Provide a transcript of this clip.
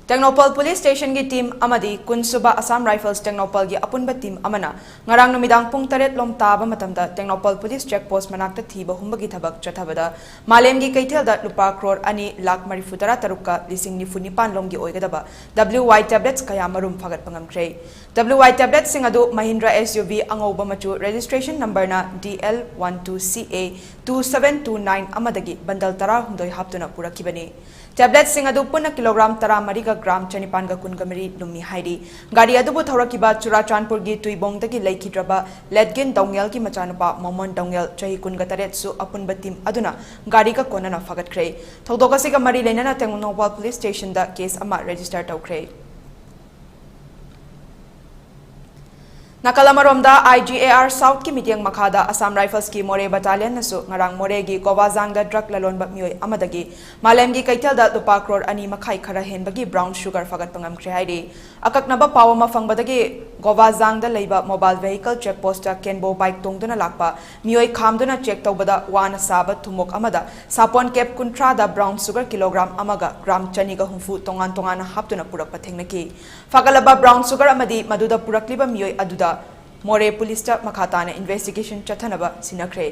Tengnoupal Police Station ki team AMADI Kunsuba Assam Rifles Tengnoupal ki APUNBA team AMANA ngarang numidang pung 8 lom taba matamda Tengnoupal Police Checkpost manakta thiba humbagi thabak chathabada MALEMGI KEITHELDA LUPA crore3 lakh marifutara taruka lising nifunipan LOMGI OIGADABA WY tablets KAYAMARUM FAGATPA NGAMKHRE WY tablets sing adu Mahindra SUV angoba machu registration number na DL12CA 2729 amadagi bandal tara hundoi haptuna purakibani tablets sing adu punna kilogram tara mariga gram chanipan ga kungamari lummi haidi gari adubu thawrakiba churachandpur gi tuibongdagi leikidraba ledgin dongel ki machanupa momon dongel chahi kunga taret su apunba team aduna gari ka konana fagatkre thodokasiga mari lenana Tengnoupal Police Station da case ama register tawkre Nakalamaromda IGAR South ki mityang makhada Assam Rifles ki More Battalion nasu ngarang More gi Govazang da drug lalonba mioi amadagi MALEMGI KEITHELDA LUPA crore3 makhai khara henbagi brown sugar fagat pangamkhre haidi akaknaba pawama fangbadagi Govazang da leiba mobile vehicle check post ta kenbo bike tongduna lakpa mioi khamduna check tawbada wana saba thumok amada sapon cap kuntra da brown sugar kilogram amaga gram chani ga humfu tongan tongan haptuna purakpa thengnaki fagalaba brown sugar amadi maduda purakliba mioi aduda More Police ta makhatana investigation chathanaba sinakre